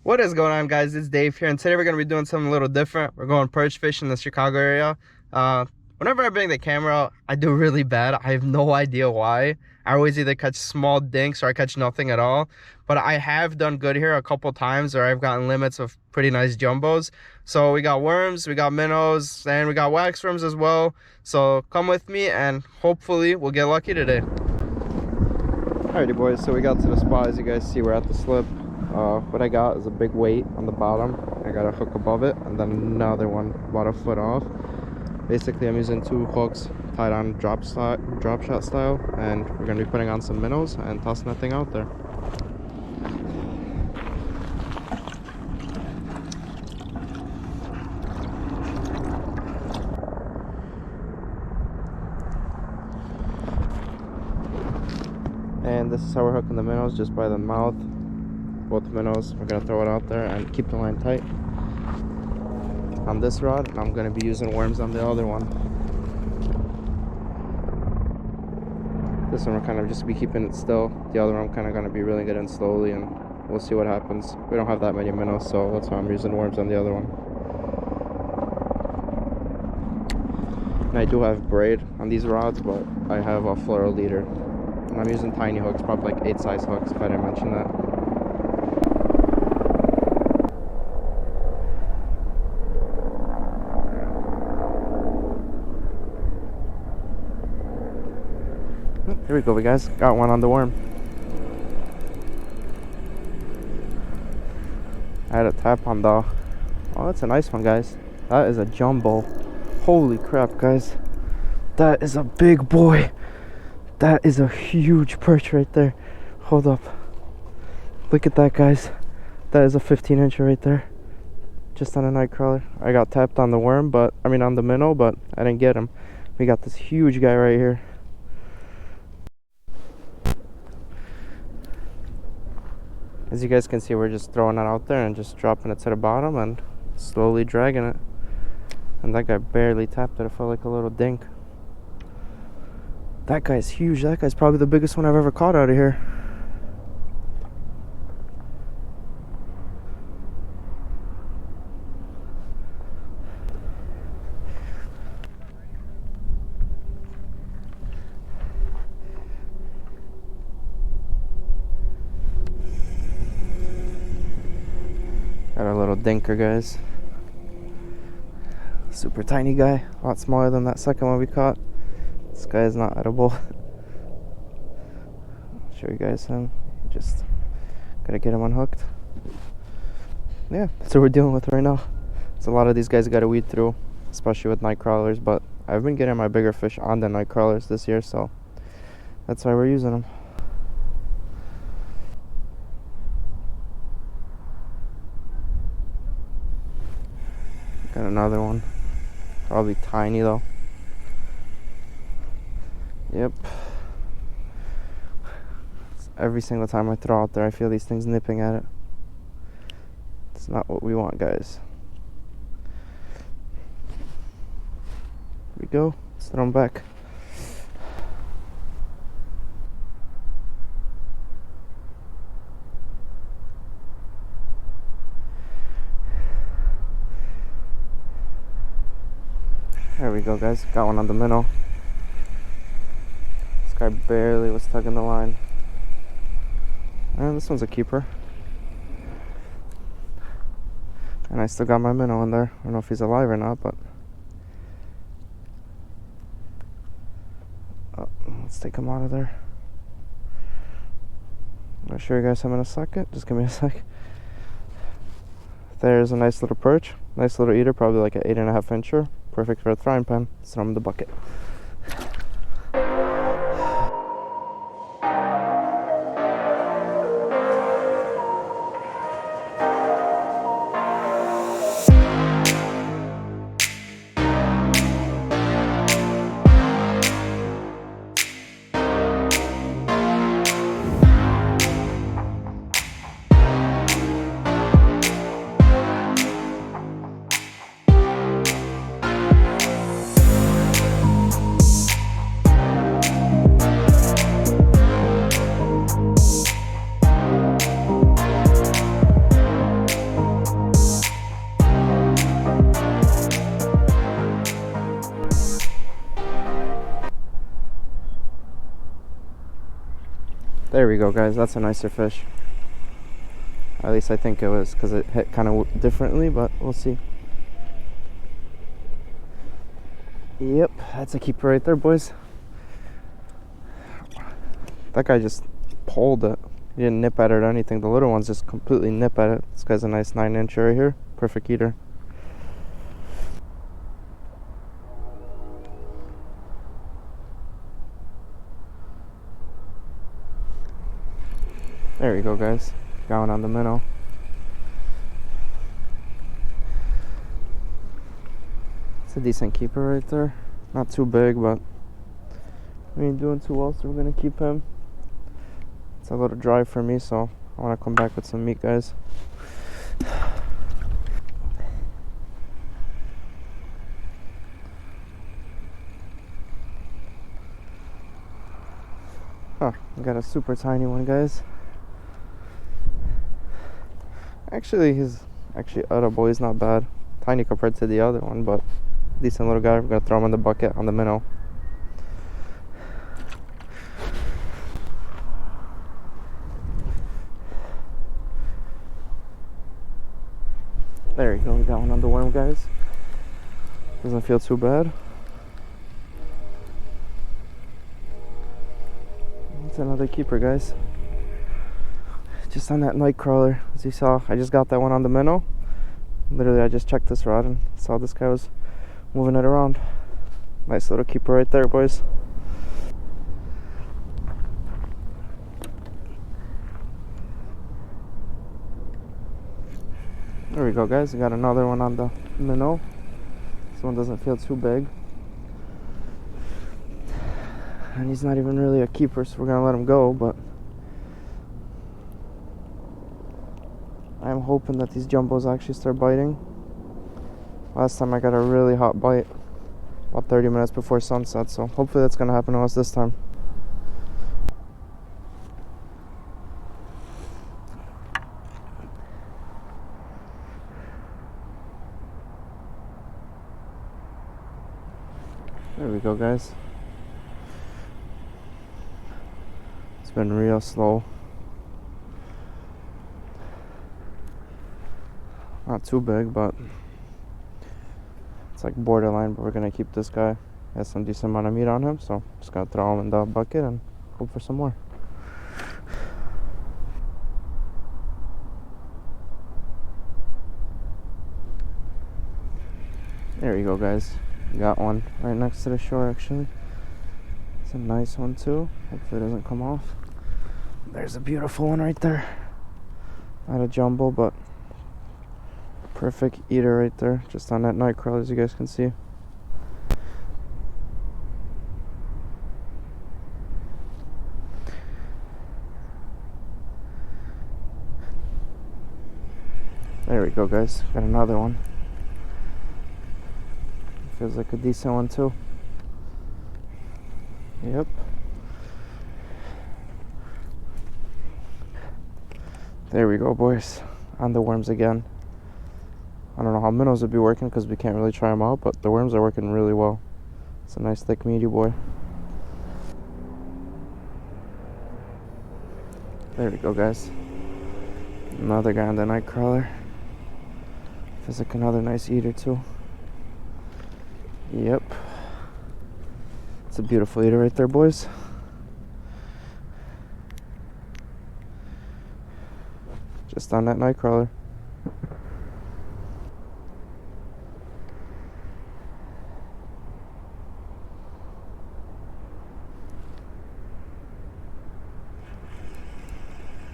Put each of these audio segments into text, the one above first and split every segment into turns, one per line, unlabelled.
What is going on, guys? It's Dave here, and today we're going to be doing something a little different. We're going perch fishing in the Chicago area. Whenever I bring the camera out, I do really bad. I have no idea why. I always either catch small dinks or I catch nothing at all. But I have done good here a couple times, or I've gotten limits of pretty nice jumbos. So we got worms, we got minnows, and we got wax worms as well. So come with me, and hopefully we'll get lucky today. Alrighty, boys. So we got to the spot. As you guys see, we're at the slip. What I got is a big weight on the bottom. I got a hook above it and then another one about a foot off. Basically, I'm using two hooks tied on drop shot style, and we're going to be putting on some minnows and tossing that thing out there. And this is how we're hooking the minnows, just by the mouth. Both minnows, we're gonna throw it out there and keep the line tight on this rod, and I'm gonna be using worms on the other one. This one we're kind of just be keeping it still. The other one I'm kind of gonna be reeling it in slowly, and we'll see what happens. We don't have that many minnows, so that's why I'm using worms on the other one. And I do have braid on these rods, but I have a fluoro leader, and I'm using tiny hooks, probably like 8 size hooks, if I didn't mention that. Here we go, we guys. Got one on the worm. I had a tap on the... Oh, that's a nice one, guys. That is a jumbo. Holy crap, guys. That is a big boy. That is a huge perch right there. Hold up. Look at that, guys. That is a 15-incher right there. Just on a night crawler. I got tapped on the worm, on the minnow, but I didn't get him. We got this huge guy right here. As you guys can see, we're just throwing it out there and just dropping it to the bottom and slowly dragging it. And that guy barely tapped it. It felt like a little dink. That guy's huge. That guy's probably the biggest one I've ever caught out of here. Got a little dinker, guys. Super tiny guy, a lot smaller than that second one we caught. This guy is not edible. I'll show you guys him. Just gotta get him unhooked. Yeah, that's what we're dealing with right now. So a lot of these guys gotta weed through, especially with night crawlers, but I've been getting my bigger fish on the night crawlers this year, so that's why we're using them. Got another one. Probably tiny though. Yep. Every single time I throw out there, I feel these things nipping at it. It's not what we want, guys. Here we go. Let's throw them back. There we go, guys. Got one on the minnow. This guy barely was tugging the line. And this one's a keeper. And I still got my minnow in there. I don't know if he's alive or not, but... Oh, let's take him out of there. I'll show you guys him in a second. Just give me a sec. There's a nice little perch. Nice little eater, probably like an 8.5 incher. Perfect for a frying pan. Let's throw him in the bucket. There we go, guys. That's a nicer fish. At least I think it was, because it hit kind of differently, but we'll see. Yep, that's a keeper right there, boys. That guy just pulled it. He didn't nip at it or anything. The little ones just completely nip at it. This guy's a nice 9-incher right here. Perfect eater. There we go, guys. Going on the minnow. It's a decent keeper right there. Not too big, but we ain't doing too well, so we're gonna keep him. It's a little dry for me, so I want to come back with some meat, guys. Huh, I got a super tiny one, guys. Actually, he's edible. He's not bad. Tiny compared to the other one, but decent little guy. We're gonna throw him in the bucket on the minnow. There you go. We got one on the worm, guys. Doesn't feel too bad. It's another keeper, guys. Just on that night crawler, as you saw. I just got that one on the minnow. Literally, I just checked this rod and saw this guy was moving it around. Nice little keeper right there, boys. There we go, guys. We got another one on the minnow. This one doesn't feel too big. And he's not even really a keeper, so we're gonna let him go, but I'm hoping that these jumbos actually start biting. Last time I got a really hot bite about 30 minutes before sunset, so hopefully that's gonna happen to us this time. There we go, guys. It's been real slow. Not too big, but it's like borderline, but we're gonna keep this guy. He has some decent amount of meat on him, so just gonna throw him in the bucket and hope for some more. There you go, guys. Got one right next to the shore, actually. It's a nice one too. Hopefully it doesn't come off. There's a beautiful one right there. Not a jumbo, but perfect eater right there, just on that night crawler, as you guys can see. There we go, guys. Got another one. Feels like a decent one too. Yep. There we go, boys. On the worms again. I don't know how minnows would be working because we can't really try them out, but the worms are working really well. It's a nice thick meaty boy. There we go, guys. Another guy on the night crawler. Feels like another nice eater too. Yep. It's a beautiful eater right there, boys. Just on that night crawler.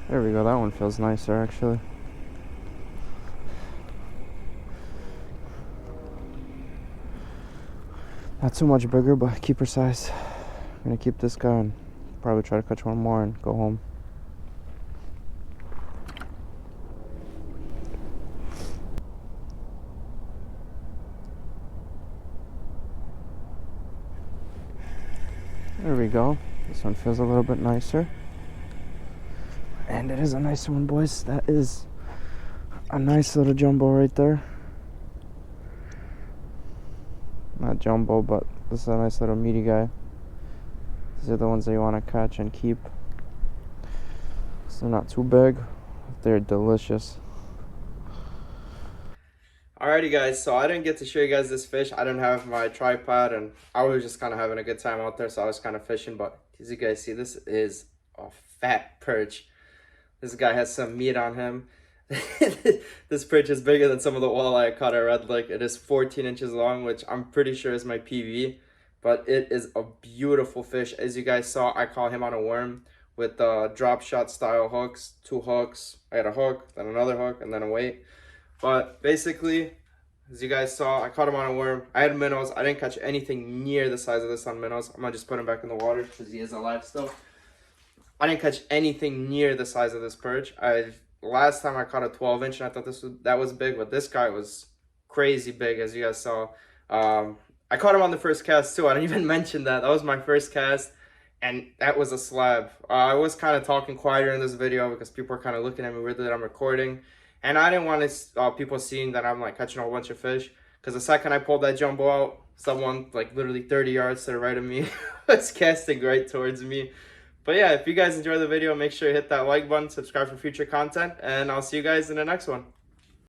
There we go, that one feels nicer actually. Not too much bigger, but keeper size. I'm gonna keep this guy and probably try to catch one more and go home. There we go. This one feels a little bit nicer. And it is a nice one, boys. That is a nice little jumbo right there. Not jumbo, but this is a nice little meaty guy. These are the ones that you want to catch and keep. They're not too big. They're delicious. Alrighty guys, so I didn't get to show you guys this fish. I didn't have my tripod and I was just kind of having a good time out there, so I was kind of fishing. But as you guys see, this is a fat perch. This guy has some meat on him. This perch is bigger than some of the walleye I caught at Red Lake. It is 14 inches long, which I'm pretty sure is my PV. But it is a beautiful fish. As you guys saw, I caught him on a worm with drop shot style hooks. 2 hooks. I had a hook, then another hook, and then a weight. But basically, as you guys saw, I caught him on a worm. I had minnows. I didn't catch anything near the size of this on minnows. I'm going to just put him back in the water because he is alive still. I didn't catch anything near the size of this perch. Last time I caught a 12-inch and I thought that was big, but this guy was crazy big, as you guys saw. I caught him on the first cast too. I didn't even mention that. That was my first cast, and that was a slab. I was kind of talking quieter in this video because people were kind of looking at me weirdly that I'm recording. And I didn't want people seeing that I'm like catching a whole bunch of fish, because the second I pulled that jumbo out, someone like literally 30 yards to the right of me was casting right towards me. But yeah, if you guys enjoyed the video, make sure you hit that like button, subscribe for future content, and I'll see you guys in the next one.